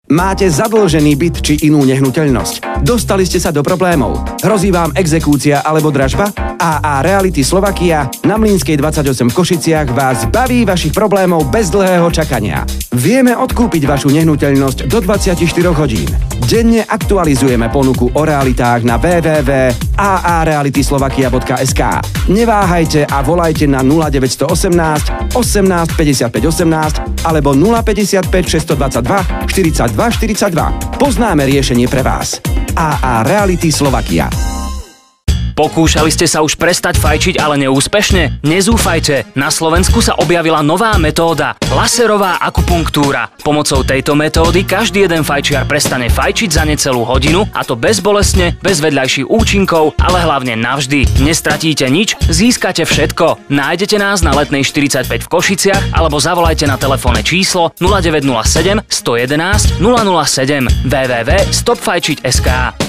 Máte zadlžený byt či inú nehnuteľnosť? Dostali ste sa do problémov? Hrozí vám exekúcia alebo dražba? AA Reality Slovakia na Mlynskej 28 v Košiciach vás baví vašich problémov bez dlhého čakania. Vieme odkúpiť vašu nehnuteľnosť do 24 hodín. Denne aktualizujeme ponuku o realitách na www.aarealityslovakia.sk. Neváhajte a volajte na 0918 18 55 18 alebo 055 622 42 42. Poznáme riešenie pre vás. AA Reality Slovakia. Pokúšali ste sa už prestať fajčiť, ale neúspešne? Nezúfajte, na Slovensku sa objavila nová metóda – laserová akupunktúra. Pomocou tejto metódy každý jeden fajčiar prestane fajčiť za necelú hodinu, a to bezbolestne, bez vedľajších účinkov, ale hlavne navždy. Nestratíte nič, získate všetko. Nájdete nás na Letnej 45 v Košiciach alebo zavolajte na telefónne číslo 0907 111 007 www.stopfajčiť.sk.